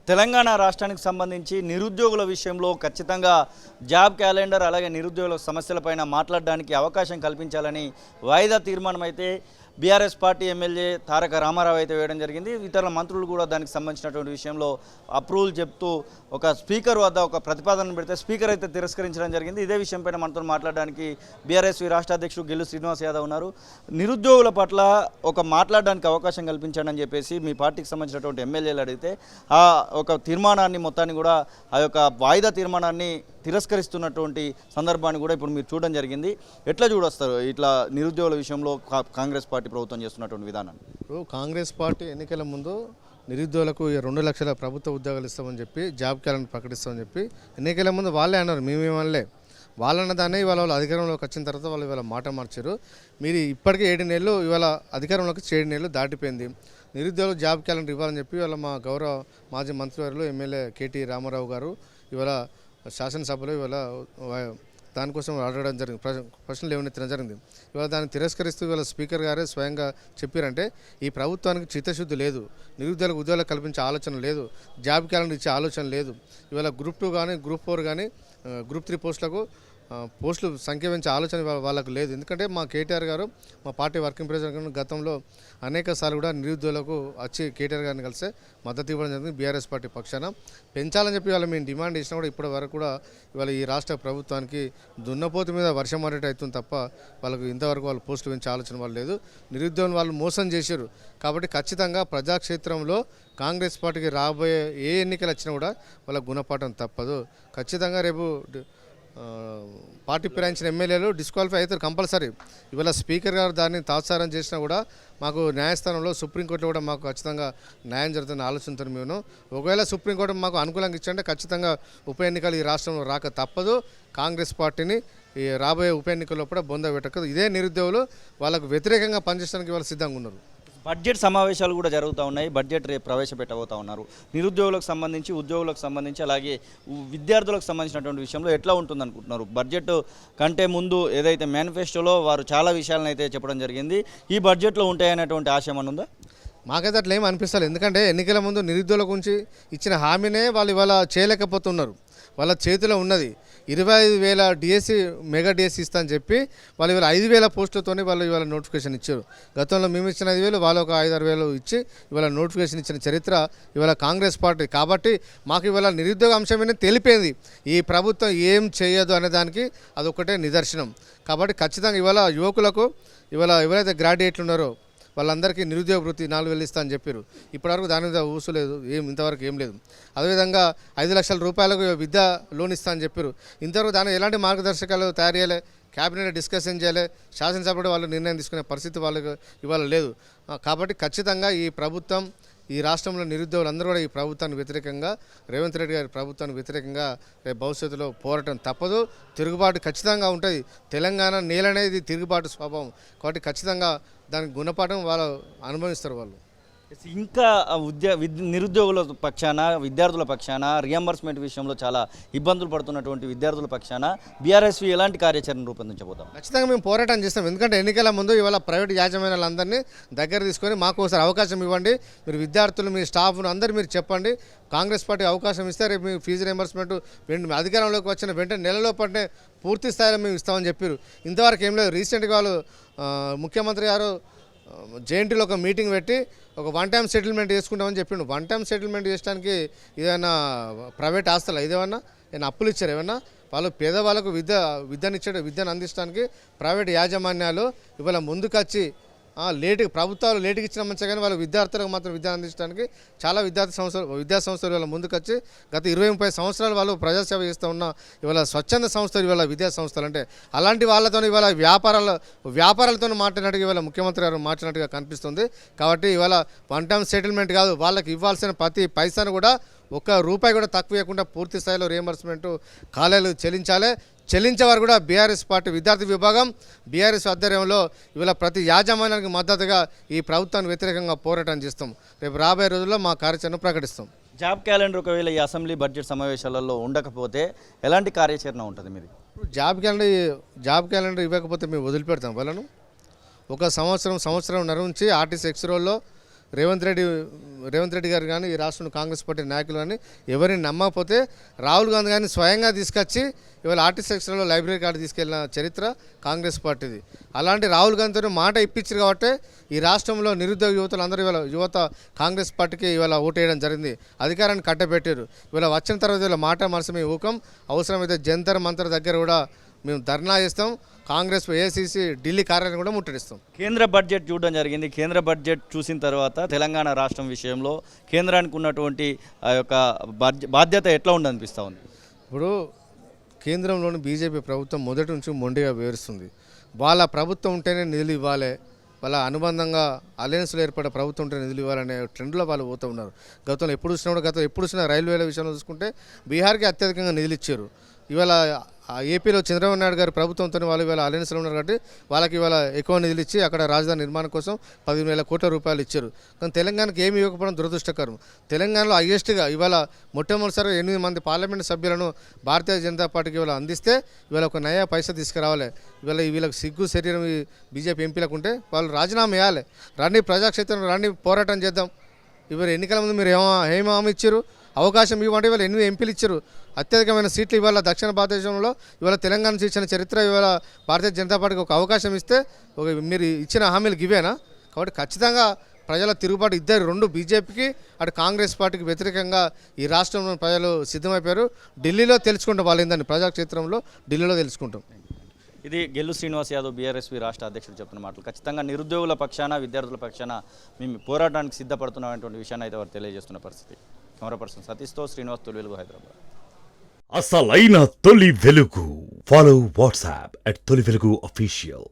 తెలంగాణ రాష్ట్రానికి సంబంధించి నిరుద్యోగుల విషయంలో ఖచ్చితంగా జాబ్ క్యాలెండర్ అలాగే నిరుద్యోగుల సమస్యలపైన మాట్లాడడానికి అవకాశం కల్పించాలని వాయిదా తీర్మానం అయితే బీఆర్ఎస్ పార్టీ ఎమ్మెల్యే తారక రామారావు అయితే వేయడం జరిగింది. ఇతర మంత్రులు కూడా దానికి సంబంధించినటువంటి విషయంలో అప్రూవల్ చెప్తూ ఒక స్పీకర్ వద్ద ఒక ప్రతిపాదన పెడితే స్పీకర్ అయితే తిరస్కరించడం జరిగింది. ఇదే విషయంపైన మనతో మాట్లాడడానికి బీఆర్ఎస్ రాష్ట్ర అధ్యక్షుడు గెల్లు శ్రీనివాస్ యాదవ్ ఉన్నారు. నిరుద్యోగుల పట్ల ఒక మాట్లాడడానికి అవకాశం కల్పించండి అని చెప్పేసి మీ పార్టీకి సంబంధించినటువంటి ఎమ్మెల్యేలు అడిగితే ఆ ఒక తీర్మానాన్ని మొత్తాన్ని కూడా ఆ యొక్క వాయిదా తీర్మానాన్ని తిరస్కరిస్తున్నటువంటి సందర్భాన్ని కూడా ఇప్పుడు మీరు చూడడం జరిగింది. ఎట్లా చూడొస్తారు ఇట్లా నిరుద్యోగుల విషయంలో కాంగ్రెస్ పార్టీ ప్రభుత్వం చేస్తున్నటువంటి విధానాన్ని? కాంగ్రెస్ పార్టీ ఎన్నికల ముందు నిరుద్యోగులకు 2 లక్షల ప్రభుత్వ ఉద్యోగాలు ఇస్తామని చెప్పి జాబ్ క్యాలెండర్ ప్రకటిస్తామని చెప్పి ఎన్నికల ముందు వాళ్ళే అన్నారు. మేమేమనలే, వాళ్ళన్న దాన్ని ఇవాళ అధికారంలోకి వచ్చిన తర్వాత వాళ్ళు ఇవాళ మాట మార్చారు. మీరు ఇప్పటికే 7 నెలలు ఇవాళ అధికారంలోకి 7 నెలలు దాటిపోయింది. నిరుద్యోగులకు జాబ్ క్యాలెండర్ ఇవ్వాలని చెప్పి ఇవాళ మా గౌరవ మాజీ మంత్రివర్యులు ఎమ్మెల్యే కేటీ రామారావు గారు ఇవాళ శాసనసభలో ఇవాళ దానికోసం అడగడం జరిగింది, ప్రశ్నలు లేవనెత్తడం జరిగింది. ఇవాళ దాన్ని తిరస్కరిస్తూ ఇవాళ స్పీకర్ గారే స్వయంగా చెప్పారంటే ఈ ప్రభుత్వానికి చిత్తశుద్ధి లేదు, నిరుద్యోగులకు ఉద్యోగాలు కల్పించే ఆలోచన లేదు, జాబ్ క్యాలెండర్ ఇచ్చే ఆలోచన లేదు. ఇవాళ గ్రూప్ 2 కానీ గ్రూప్ 4 కానీ గ్రూప్ 3 పోస్టులు సంఖ్య పెంచే ఆలోచన వాళ్ళకు లేదు. ఎందుకంటే మా కేటీఆర్ గారు మా పార్టీ వర్కింగ్ ప్రెసిడెంట్ గతంలో అనేక సార్లు కూడా నిరుద్యోగులకు వచ్చి కేటీఆర్ గారిని కలిసి మద్దతు ఇవ్వడం జరిగింది. బీఆర్ఎస్ పార్టీ పక్షాన పెంచాలని చెప్పి వాళ్ళు మేము డిమాండ్ చేసినా కూడా ఇప్పటి వరకు కూడా ఇవాళ ఈ రాష్ట్ర ప్రభుత్వానికి దున్నపోతు మీద వర్షం పడేట అవుతుంది తప్ప వాళ్ళకు ఇంతవరకు వాళ్ళు పోస్టులు పెంచే ఆలోచన వాళ్ళు లేదు. నిరుద్యోగులు వాళ్ళు మోసం చేశారు. కాబట్టి ఖచ్చితంగా ప్రజాక్షేత్రంలో కాంగ్రెస్ పార్టీకి రాబోయే ఏ ఎన్నికలు వచ్చినా కూడా వాళ్ళ గుణపాఠం తప్పదు. ఖచ్చితంగా రేపు పార్టీ ఫిరాయించిన ఎమ్మెల్యేలు డిస్క్వాలిఫై అవుతారు కంపల్సరీ. ఇవాళ స్పీకర్ గారు దాన్ని తాత్సారం చేసినా కూడా మాకు న్యాయస్థానంలో సుప్రీంకోర్టులో కూడా మాకు ఖచ్చితంగా న్యాయం జరుగుతున్న ఆలోచనతో మేము ఒకవేళ సుప్రీంకోర్టు మాకు అనుకూలంగా ఇచ్చంటే ఖచ్చితంగా ఉప ఎన్నికలు ఈ రాష్ట్రంలో రాక తప్పదు. కాంగ్రెస్ పార్టీని ఈ రాబోయే ఉప ఎన్నికల్లో కూడా బొంద పెట్టకదు. ఇదే నిరుద్యోగులు వాళ్ళకు వ్యతిరేకంగా పనిచేయడానికి వాళ్ళు సిద్ధంగా ఉన్నారు. బడ్జెట్ సమావేశాలు కూడా జరుగుతూ ఉన్నాయి. బడ్జెట్ రేపు ప్రవేశపెట్టబోతూ ఉన్నారు. నిరుద్యోగులకు సంబంధించి, ఉద్యోగులకు సంబంధించి, అలాగే విద్యార్థులకు సంబంధించినటువంటి విషయంలో ఎట్లా ఉంటుంది అనుకుంటున్నారు? బడ్జెట్ కంటే ముందు ఏదైతే మేనిఫెస్టోలో వారు చాలా విషయాలను అయితే చెప్పడం జరిగింది, ఈ బడ్జెట్లో ఉంటాయనేటువంటి ఆశ ఏమన్నా ఉందా? మాకైతే అట్లా ఏమి అనిపిస్తలేదు. ఎందుకంటే ఎన్నికల ముందు నిరుద్యోగుల గురించి ఇచ్చిన హామీనే వాళ్ళు ఇవాళ చేయలేకపోతున్నారు. వాళ్ళ చేతిలో ఉన్నది 25,000 డిఎస్సి మెగా డిఎస్సి ఇస్తా అని చెప్పి వాళ్ళు ఇవాళ 5,000 పోస్టులతోనే వాళ్ళు ఇవాళ నోటిఫికేషన్ ఇచ్చారు. గతంలో మేము ఇచ్చిన 5,000 వాళ్ళు ఒక 5-6,000 ఇచ్చి ఇవాళ నోటిఫికేషన్ ఇచ్చిన చరిత్ర ఇవాళ కాంగ్రెస్ పార్టీ. కాబట్టి మాకు ఇవాళ నిరుద్యోగ అంశమే తెలిపింది. ఈ ప్రభుత్వం ఏం చేయదు అనే దానికి అదొకటే నిదర్శనం. కాబట్టి ఖచ్చితంగా ఇవాళ యువకులకు ఇవాళ ఎవరైతే గ్రాడ్యుయేట్లు ఉన్నారో వాళ్ళందరికీ నిరుద్యోగ వృత్తి 4,000 ఇస్తా అని చెప్పారు. ఇప్పటివరకు దాని మీద ఊసలేదు, ఇంతవరకు ఏం లేదు. అదేవిధంగా 5 లక్షల రూపాయలకు విద్యా లోన్ ఇస్తా అని చెప్పారు. ఇంతవరకు దాని ఎలాంటి మార్గదర్శకాలు తయారు చేయాలి, క్యాబినెట్ డిస్కషన్ చేయాలి, శాసనసభలో వాళ్ళు నిర్ణయం తీసుకునే పరిస్థితి వాళ్ళకి ఇవాళ లేదు. కాబట్టి ఖచ్చితంగా ఈ ప్రభుత్వం, ఈ రాష్ట్రంలో నిరుద్యోగులు అందరూ కూడా ఈ ప్రభుత్వానికి వ్యతిరేకంగా, రేవంత్ రెడ్డి గారి ప్రభుత్వానికి వ్యతిరేకంగా రేపు భవిష్యత్తులో పోరాటం తప్పదు. తిరుగుబాటు ఖచ్చితంగా ఉంటుంది. తెలంగాణ నేలనేది తిరుగుబాటు స్వభావం. కాబట్టి ఖచ్చితంగా దానికి గుణపాఠం వాళ్ళు అనుభవిస్తారు. వాళ్ళు ఇంకా నిరుద్యోగుల పక్షాన, విద్యార్థుల పక్షాన, రియంబర్స్మెంట్ విషయంలో చాలా ఇబ్బందులు పడుతున్నటువంటి విద్యార్థుల పక్షాన బీఆర్ఎస్వి ఎలాంటి కార్యాచరణ రూపొందించబోతాం? ఖచ్చితంగా మేము పోరాటం చేస్తాం. ఎందుకంటే ఎన్నికల ముందు ఇవాళ ప్రైవేట్ యాజమాన్యాలందరినీ దగ్గర తీసుకొని మాకు ఒకసారి అవకాశం ఇవ్వండి, మీరు విద్యార్థులు, మీ స్టాఫ్ను అందరూ మీరు చెప్పండి, కాంగ్రెస్ పార్టీ అవకాశం ఇస్తే రేపు మీ ఫీజు రియంబర్స్మెంట్ అధికారంలోకి వచ్చిన వెంటనే నెలలో పట్టే పూర్తి స్థాయిలో మేము ఇస్తామని చెప్పారు. ఇంతవరకు ఏం లేదు. రీసెంట్గా వాళ్ళు ముఖ్యమంత్రి గారు జేఎన్టీలో ఒక మీటింగ్ పెట్టి ఒక 1 టైం సెటిల్మెంట్ చేసుకుంటామని చెప్పిండు. 1 టైం సెటిల్మెంట్ చేయడానికి ఏదైనా ప్రైవేట్ ఆస్తులు ఏదైనా అప్పులు ఇచ్చారు? ఏమన్నా వాళ్ళు పేదవాళ్ళకు విద్యను అందించడానికి ప్రైవేట్ యాజమాన్యాలు ఇవాళ ముందుకొచ్చి ప్రభుత్వాలు లేటుకి ఇచ్చిన మంచిగా కానీ వాళ్ళ విద్యార్థులకు మాత్రం విద్యను అందించడానికి చాలా విద్యా సంస్థలు ఇవాళ ముందుకొచ్చి గత 20-30 సంవత్సరాలు వాళ్ళు ప్రజాసేవ చేస్తూ ఉన్న ఇవాళ స్వచ్ఛంద సంస్థలు ఇవాళ విద్యా సంస్థలు. అంటే అలాంటి వాళ్ళతో ఇవాళ వ్యాపారాలతో మాట్లాడినట్టుగా ఇవాళ ముఖ్యమంత్రి గారు మాట్లాడినట్టుగా కనిపిస్తుంది. కాబట్టి ఇవాళ 1 టైం సెటిల్మెంట్ కాదు, వాళ్ళకి ఇవ్వాల్సిన ప్రతి పైసాను కూడా ₹1 కూడా తక్కువ ఇవ్వకుండా పూర్తి స్థాయిలో రియంబర్స్మెంట్ కాలేజీలు చెల్లించేవారు కూడా బీఆర్ఎస్ పార్టీ విద్యార్థి విభాగం బీఆర్ఎస్ ఆధ్వర్యంలో ఇవాళ ప్రతి యాజమాన్యానికి మద్దతుగా ఈ ప్రభుత్వానికి వ్యతిరేకంగా పోరాటం చేస్తాం. రేపు రాబోయే రోజుల్లో మా కార్యాచరణ ప్రకటిస్తాం. జాబ్ క్యాలెండర్ ఒకవేళ ఈ అసెంబ్లీ బడ్జెట్ సమావేశాలలో ఉండకపోతే ఎలాంటి కార్యాచరణ ఉంటుంది మీది? జాబ్ క్యాలెండర్ ఇవ్వకపోతే మేము వదిలిపెడతాం వాళ్ళను. ఒక సంవత్సరం నుంచి ఆర్టీసీ ఎక్స్ రోల్లో రేవంత్ రెడ్డి గారు కానీ ఈ రాష్ట్రంలో కాంగ్రెస్ పార్టీ నాయకులు కానీ ఎవరిని నమ్మకపోతే రాహుల్ గాంధీ గారిని స్వయంగా తీసుకొచ్చి ఇవాళ ఆర్టీసీ సెక్షన్లో లైబ్రరీ కార్డు తీసుకెళ్లిన చరిత్ర కాంగ్రెస్ పార్టీది. అలాంటి రాహుల్ గాంధీతో మాట ఇప్పించారు కాబట్టి ఈ రాష్ట్రంలో నిరుద్యోగ యువతలు అందరూ ఇవాళ యువత కాంగ్రెస్ పార్టీకి ఇవాళ ఓటేయడం జరిగింది, అధికారాన్ని కట్టబెట్టారు. ఇవాళ వచ్చిన తర్వాత ఇవాళ మాట మనసు మీ ఊకం, అవసరమైతే జంతర్ మంతర్ దగ్గర కూడా మేము ధర్నా చేస్తాం, కాంగ్రెస్ ఏఐసీసీ ఢిల్లీ కార్యాలయం కూడా ముట్టడిస్తాం. కేంద్ర బడ్జెట్ చూడడం జరిగింది. కేంద్ర బడ్జెట్ చూసిన తర్వాత తెలంగాణ రాష్ట్రం విషయంలో కేంద్రానికి ఉన్నటువంటి ఆ యొక్క బాధ్యత ఎట్లా ఉందనిపిస్తూ ఉంది? ఇప్పుడు కేంద్రంలోని బీజేపీ ప్రభుత్వం మొదటి నుంచి మొండిగా వివరిస్తుంది. వాళ్ళ ప్రభుత్వం ఉంటేనే నిధులు ఇవ్వాలి, వాళ్ళ అనుబంధంగా అలయన్స్లో ఏర్పడే ప్రభుత్వం ఉంటే నిధులు ఇవ్వాలనే ట్రెండ్లో వాళ్ళు పోతూ ఉన్నారు. గతంలో ఎప్పుడు చూసినా రైల్వేల విషయంలో చూసుకుంటే బీహార్కి అత్యధికంగా నిధులు ఇచ్చారు. ఇవాళ ఏపీలో చంద్రబాబు నాయుడు గారి ప్రభుత్వంతో వాళ్ళు ఇవాళ అలయన్స్లో ఉన్నారు కాబట్టి వాళ్ళకి ఇవాళ ఎక్కువ నిధులు ఇచ్చి అక్కడ రాజధాని నిర్మాణం కోసం 10,000 కోట్ల రూపాయలు ఇచ్చారు. కానీ తెలంగాణకి ఏమి ఇవ్వకపోవడం దురదృష్టకరం. తెలంగాణలో హైయెస్ట్గా ఇవాళ మొట్టమొదటిసారి 8 మంది పార్లమెంట్ సభ్యులను భారతీయ జనతా పార్టీకి ఇవాళ అందిస్తే ఇవాళ ఒక నయా పైసా తీసుకురావాలి. ఇవాళ వీళ్ళకి సిగ్గు శరీరం ఈ బీజేపీ ఎంపీలకు ఉంటే వాళ్ళు రాజీనామా వేయాలి. రండి ప్రజాక్షేత్రంలో రండి, పోరాటం చేద్దాం. ఇవాళ ఎన్నికల ముందు మీరు ఏం హామీ ఇచ్చారు? అవకాశం ఇవ్వండి. ఇవాళ 8 ఎంపీలు ఇచ్చారు, అత్యధికమైన సీట్లు ఇవాళ దక్షిణ భారతదేశంలో ఇవాళ తెలంగాణ నుంచి ఇచ్చిన చరిత్ర. ఇవాళ భారతీయ జనతా పార్టీకి ఒక అవకాశం ఇస్తే మీరు ఇచ్చిన హామీలు ఇవేనా? కాబట్టి ఖచ్చితంగా ప్రజల తిరుగుబాటు రెండు బీజేపీకి అటు కాంగ్రెస్ పార్టీకి వ్యతిరేకంగా ఈ రాష్ట్రంలో ప్రజలు సిద్ధమైపోయారు. ఢిల్లీలో తెలుసుకుంటాం వాళ్ళు ఏందని, ప్రజాక్షేత్రంలో ఢిల్లీలో తెలుసుకుంటాం. ఇది గెల్లు శ్రీనివాస్ యాదవ్ బీఆర్ఎస్పీ రాష్ట్ర అధ్యక్షుడు చెప్తున్న మాటలు. ఖచ్చితంగా నిరుద్యోగుల పక్షాన విద్యార్థుల పక్షాన మేము పోరాటానికి సిద్ధపడుతున్నామనేటువంటి విషయాన్ని అయితే వారు తెలియజేస్తున్న పరిస్థితి. కెమెరా పర్సన్ సతీష్తో శ్రీనివాస్, తొలి వెలుగు, హైదరాబాద్. అసలైన తొలి వెలుగు. ఫాలో వాట్సాప్ @తొలి వెలుగు అఫీషియల్.